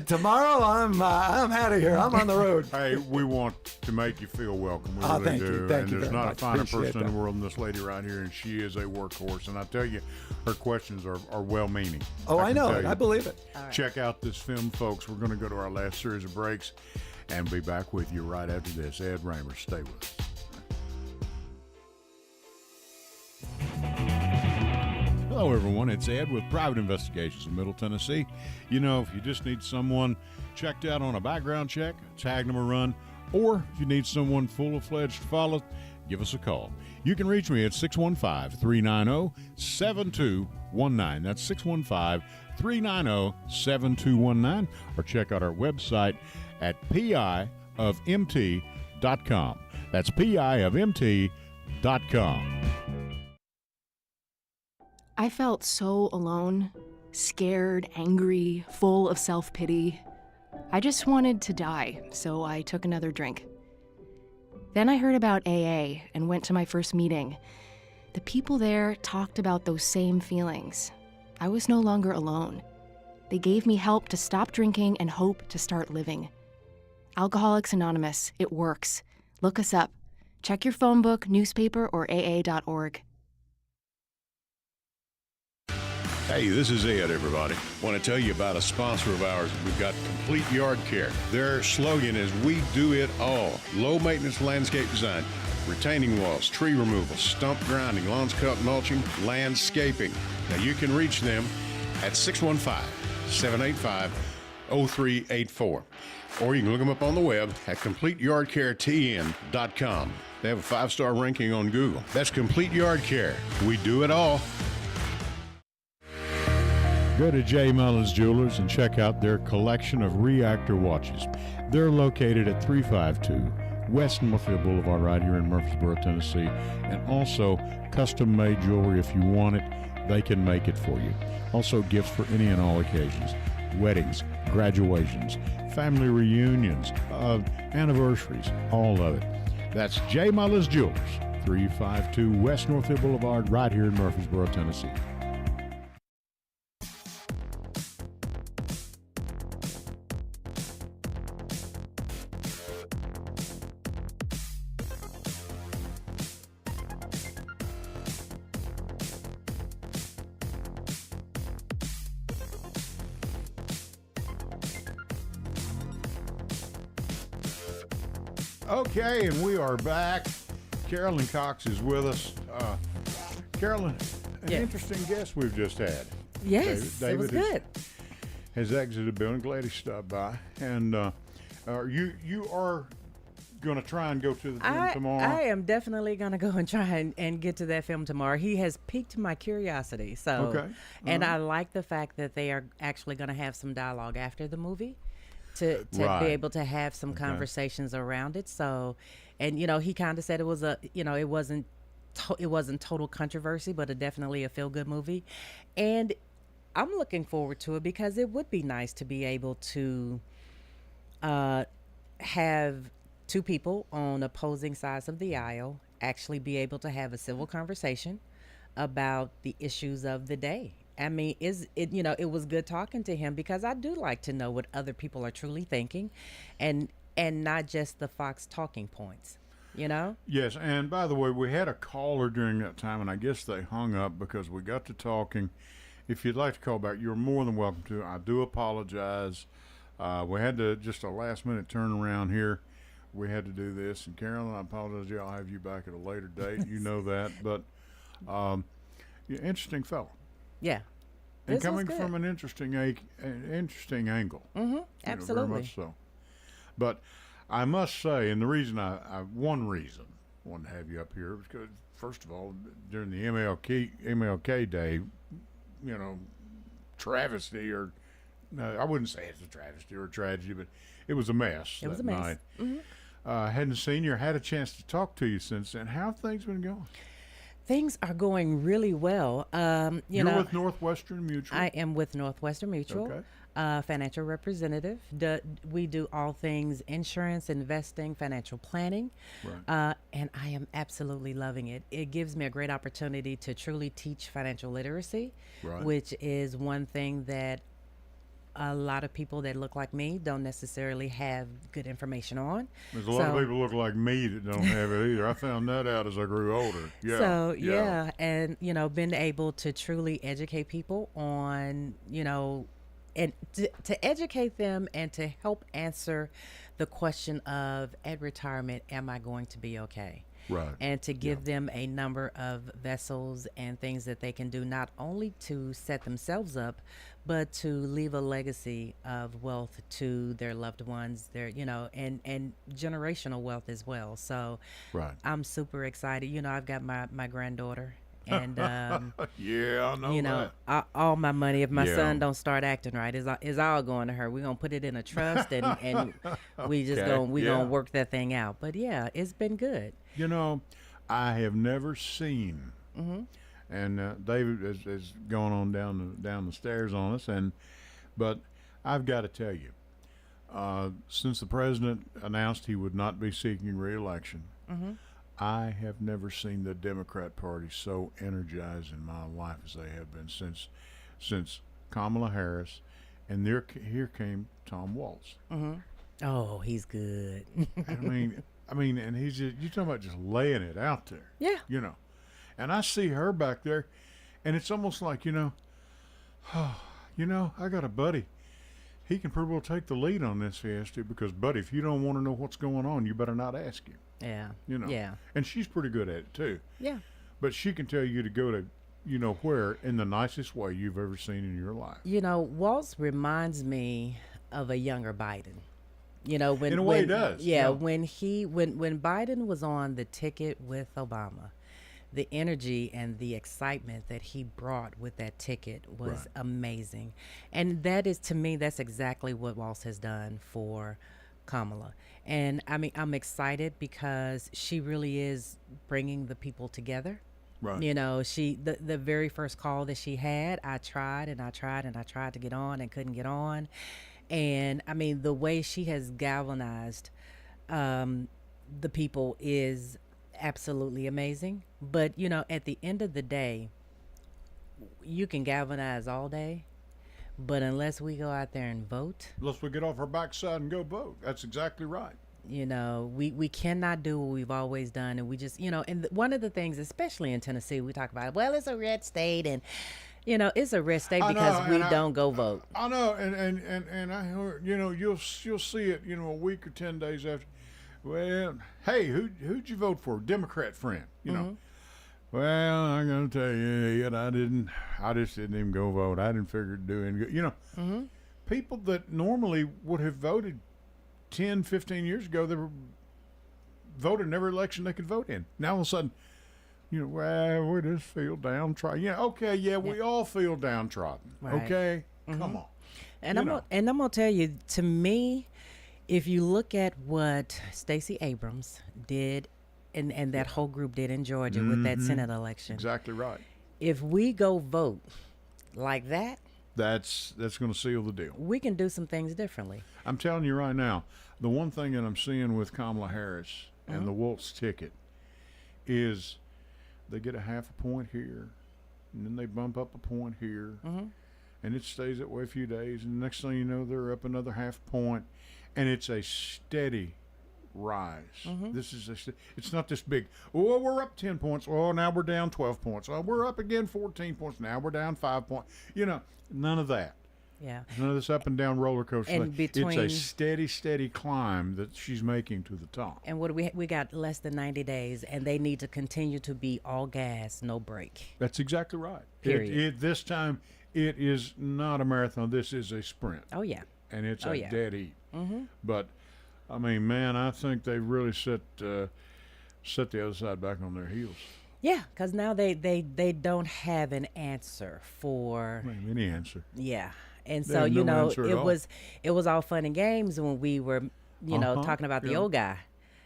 tomorrow I'm out of here. I'm on the road. Hey, we want to make you feel welcome. We really thank do. you. Thank and you there's very not much. a finer Appreciate person in that. the world than this lady right here, and she is a workhorse. And I tell you, her questions are well-meaning. Oh, I know can it. tell I you. believe it. All right. Check out this film, folks. We're going to go to our last series of breaks and be back with you right after this. Ed Raymer, stay with us. Hello, everyone. It's Ed with Private Investigations in Middle Tennessee. You know, if you just need someone checked out on a background check, tag them a run, or if you need someone full-fledged to follow, give us a call. You can reach me at 615-390-7219. That's 615-390-7219, or check out our website at piofmt.com. That's piofmt.com. I felt so alone, scared, angry, full of self-pity. I just wanted to die, so I took another drink. Then I heard about AA and went to my first meeting. The people there talked about those same feelings. I was no longer alone. They gave me help to stop drinking and hope to start living. Alcoholics Anonymous, it works. Look us up. Check your phone book, newspaper, or aa.org. Hey, this is Ed, everybody. Want to tell you about a sponsor of ours. We've got Complete Yard Care. Their slogan is, we do it all. Low maintenance landscape design, retaining walls, tree removal, stump grinding, lawns cut, mulching, landscaping. Now you can reach them at 615-785-0500. 0384. Or you can look them up on the web at CompleteYardCareTN.com. They have a 5-star ranking on Google. That's Complete Yard Care. We do it all. Go to J. Mullins Jewelers and check out their collection of reactor watches. They're located at 352 West Northfield Boulevard right here in Murfreesboro, Tennessee. And also custom-made jewelry. If you want it, they can make it for you. Also gifts for any and all occasions. Weddings, graduations, family reunions, anniversaries, all of it. That's J. Mullins Jewelers, 352 West Northfield Boulevard right here in Murfreesboro, Tennessee. Okay, and we are back. Carolyn Cox is with us. Carolyn, an interesting guest we've just had. Yes, it was good. Has exited the building. Glad he stopped by. And you are going to try and go to the film tomorrow? I am definitely going to go and try and get to that film tomorrow. He has piqued my curiosity. So, okay. And I like the fact that they are actually going to have some dialogue after the movie. To Right. be able to have some conversations around it. So, and he kind of said it was it wasn't total controversy, but definitely a feel good movie. And I'm looking forward to it because it would be nice to be able to have two people on opposing sides of the aisle actually be able to have a civil conversation about the issues of the day. I mean, it was good talking to him because I do like to know what other people are truly thinking and not just the Fox talking points, Yes, and by the way, we had a caller during that time, and I guess they hung up because we got to talking. If you'd like to call back, you're more than welcome to. I do apologize. We had to just a last-minute turnaround here. We had to do this, and Carolyn, I apologize. I'll have you back at a later date. You know that, but interesting fellow. Yeah. And This coming was from an interesting angle. Mm-hmm. Absolutely. Very much so. But I must say, and the reason one reason I wanted to have you up here was because, first of all, during the MLK Day, travesty, or I wouldn't say it's a travesty or a tragedy, but it was a mess. It was a mess. Night. Mm-hmm. Hadn't seen you or had a chance to talk to you since then. How have things been going? Things are going really well. You're with Northwestern Mutual. I am with Northwestern Mutual, financial representative. We do all things insurance, investing, financial planning, Right. and I am absolutely loving it. It gives me a great opportunity to truly teach financial literacy, Right. which is one thing that a lot of people that look like me don't necessarily have good information on. There's a lot of people look like me that don't have it either. I found that out as I grew older. Yeah. So, yeah. And, been able to truly educate people on, and to educate them and to help answer the question of at retirement, am I going to be okay? Right. And to give them a number of vessels and things that they can do, not only to set themselves up, but to leave a legacy of wealth to their loved ones, and generational wealth as well. So Right. I'm super excited. I've got my granddaughter. And yeah, I know that. all my money, if my son don't start acting right, is all going to her. We're gonna put it in a trust, and we just gonna work that thing out. But yeah, it's been good. I have never seen, and David has gone on down the stairs on us, but I've got to tell you, since the president announced he would not be seeking re-election, I have never seen the Democrat Party so energized in my life as they have been since Kamala Harris, and here came Tom Waltz. Oh, he's good. I mean, and he's just, you're talking about just laying it out there. Yeah. And I see her back there, and it's almost like, I got a buddy. He can pretty well take the lead on this, he has to, because, buddy, if you don't want to know what's going on, you better not ask him. Yeah. Yeah. And she's pretty good at it, too. Yeah. But she can tell you to go to, where, in the nicest way you've ever seen in your life. Waltz reminds me of a younger Biden. You know, when In a way, it does. Yeah, Yeah. when Biden was on the ticket with Obama, the energy and the excitement that he brought with that ticket was Right. amazing. And that is, to me, that's exactly what Walz has done for Kamala. And I mean, I'm excited because she really is bringing the people together. Right. You know, the very first call that she had, I tried and I tried and I tried to get on and couldn't get on. And I mean, the way she has galvanized the people is absolutely amazing. But, you know, at the end of the day, you can galvanize all day, but unless we go out there and vote, Unless we get off our backside and go vote. That's exactly right. you know, we cannot do what we've always done. And we just, you know, and one of the things, especially in Tennessee, we talk about, well, it's a red state, and you know, it's a red state I know, because we and don't go vote. I know, and I heard, you know, you'll see it, you know, a week or 10 days after. Well, hey, who'd you vote for? Democrat friend, you know. Well, I'm gonna tell you, I just didn't even go vote. I didn't figure to do any good. You know, people that normally would have voted 10, 15 years ago, they were voted in every election they could vote in. Now all of a sudden, you know, well, we just feel downtrodden. Yeah, okay, yeah, we all feel downtrodden. Right. Okay, come on. And You know. I'm gonna tell you, to me, if you look at what Stacey Abrams did, and that whole group did in Georgia with that Senate election, Exactly right. if we go vote like that, That's going to seal the deal. we can do some things differently. I'm telling you right now, the one thing that I'm seeing with Kamala Harris and the Walz ticket is they get a half a point here, and then they bump up a point here, and it stays that way a few days, and the next thing you know, they're up another half point, and it's a steady rise. This is it's not this big, oh, we're up 10 points, oh, now we're down 12 points, oh, we're up again 14 points, now we're down 5 points. You know, none of that. Yeah. None of this up and down roller coaster. And It's between- a steady climb that she's making to the top. And what do we got less than 90 days, and they need to continue to be all gas, no break. That's exactly right. Period. This time, it is not a marathon. This is a sprint, Oh yeah. and it's Oh, a yeah. dead heat. But, I mean, man, I think they really set the other side back on their heels. Yeah, because now they don't have an answer for Any answer. yeah, and They so have you no know answer at it all. was all fun and games when we were talking about the yeah. old guy.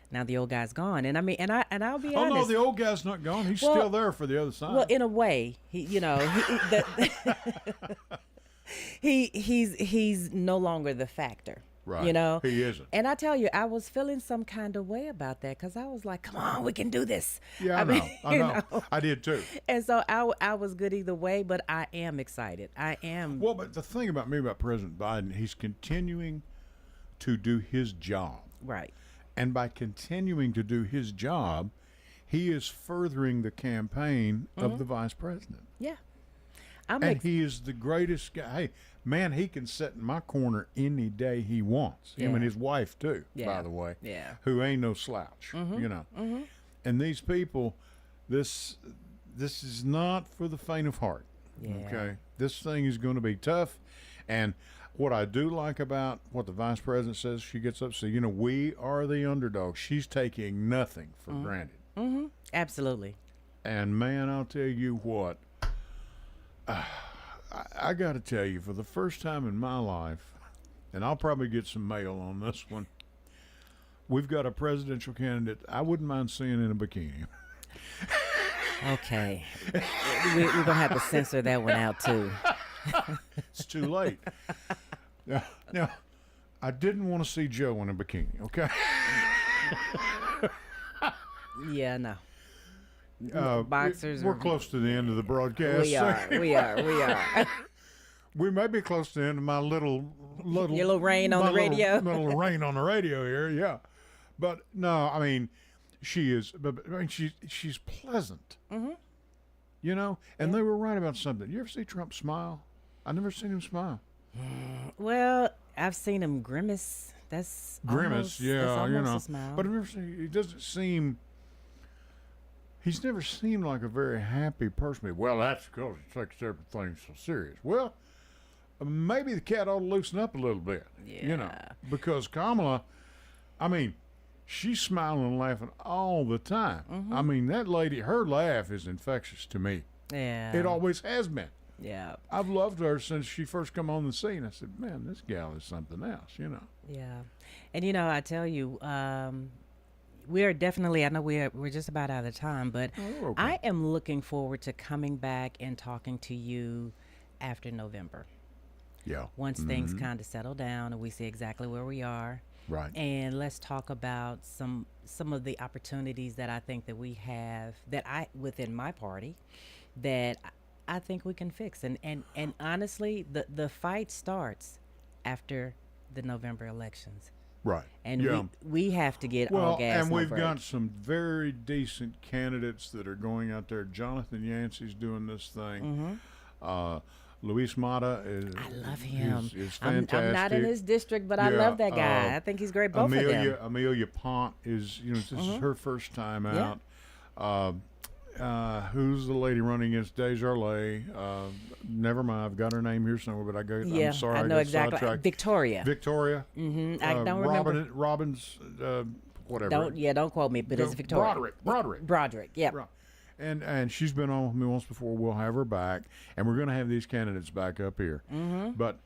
Now the old guy's gone, and I mean, and I'll be Oh, honest. no, the old guy's not gone. He's Well- still there for the other side. Well, in a way, he's no longer the factor. Right. You know, He isn't. And I tell you, I was feeling some kind of way about that because I was like, "Come on, we can do this." Yeah, I know. mean, I you know. I did too. And so I was good either way, but I am excited. I am. Well, but the thing about me about President Biden, he's continuing to do his job. Right. And by continuing to do his job, he is furthering the campaign of the vice president. Yeah. And he is the greatest guy. Hey, man, he can sit in my corner any day he wants. Him and Yeah. his wife, too, by Yeah. the way. Yeah. Who ain't no slouch, you know. And these people, this is not for the faint of heart. Yeah. Okay? This thing is going to be tough. And what I do like about what the vice president says, she gets up, so, you know, we are the underdog. She's taking nothing for granted. Absolutely. And, man, I'll tell you what. I got to tell you, for the first time in my life, and I'll probably get some mail on this one, we've got a presidential candidate I wouldn't mind seeing in a bikini. Okay. We're going to have to censor that one out, too. It's too late. Now, I didn't want to see Joe in a bikini, okay? Yeah, no. Boxers We're are- close to the end of the broadcast. We are. We may be close to the end of my little Your little reign on my the radio. little reign on the radio here, yeah. But no, I mean, she is. But I mean, she's pleasant. You know, and they were right about something. You ever see Trump smile? I never seen him smile. Well, I've seen him grimace. That's Grimace, almost, yeah, that's almost you know. a smile. But I've never seen. He doesn't seem. He's never seemed like a very happy person. Well, that's because he takes everything so serious. Well, maybe the cat ought to loosen up a little bit. You know, Yeah. because Kamala, I mean, she's smiling and laughing all the time. I mean, that lady, her laugh is infectious to me. Yeah. It always has been. Yeah. I've loved her since she first come on the scene. I said, man, this gal is something else, you know. Yeah. And you know, I tell you, we are definitely, I know we're just about out of time, but Oh, okay. I am looking forward to coming back and talking to you after November. Yeah. Once things kind of settle down and we see exactly where we are. Right. And let's talk about some of the opportunities that I think that we have within my party that I think we can fix. And honestly, the fight starts after the November elections. Right. And yeah. we have to get Well, all gas. and no we've brakes. got some very decent candidates that are going out there. Jonathan Yancey's doing this thing. Luis Mata is. I love him. Is I'm fantastic. not in his district, but I Yeah, love that guy. I think he's great. Both of them. Amelia Pont is. You know, this is her first time Yeah. out. Who's the lady running against Desjardins? Never mind, I've got her name here somewhere, but Yeah, I'm sorry, I know got exactly. sidetracked. Victoria. Victoria. I don't remember. Robbins. Whatever. Don't quote me, but it's Victoria. Broderick. Yeah. Right. And she's been on with me once before. We'll have her back, and we're going to have these candidates back up here. But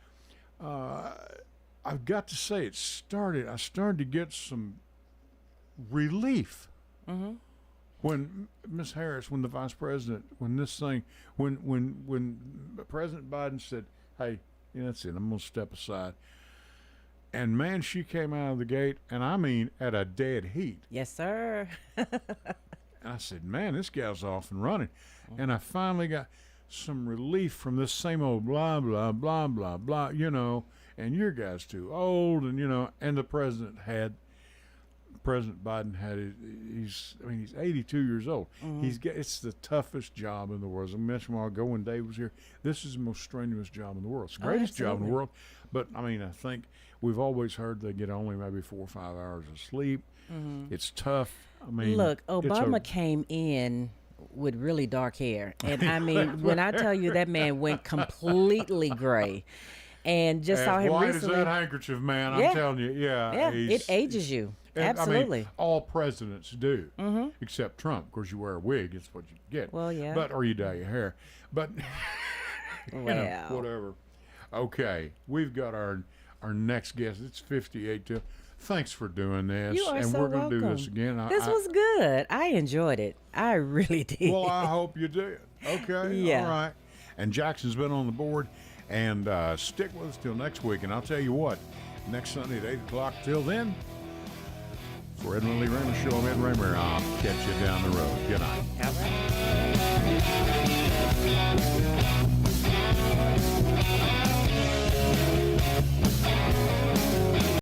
I've got to say, I started to get some relief when Miss Harris, when the vice president, when President Biden said, "Hey, that's it. I'm going to step aside." And man, she came out of the gate, and I mean at a dead heat. Yes, sir. And I said, man, this gal's off and running. And I finally got some relief from this same old blah, blah, blah, blah, blah, you know, and your guy's too old, and, you know, and President Biden had, he's 82 years old. It's the toughest job in the world. As I mentioned a while ago when Dave was here, this is the most strenuous job in the world. It's the greatest job in the absolutely. world. But, I mean, I think we've always heard they get only maybe 4 or 5 hours of sleep. It's tough. I mean, Look, it's Obama came in with really dark hair. And I mean, when I tell you that man went completely gray and just saw as him white recently. as that handkerchief, man. Yeah. I'm telling you, Yeah, it ages you. and, Absolutely. I mean, all presidents do, except Trump. Of course, you wear a wig; it's what you get. Well, yeah. But or you dye your hair. But you know, Well. whatever. Okay, we've got our next guest. It's 58 till. Thanks for doing this. You are and so we're going to do welcome. this again. This was good. I enjoyed it. I really did. Well, I hope you did. Okay. Yeah. All right. And Jackson's been on the board. And stick with us till next week. And I'll tell you what, next Sunday at 8 o'clock. Till then, for Edwin Lee Raymer Show, I'm Ed Raymer. I'll catch you down the road. Good night. All right.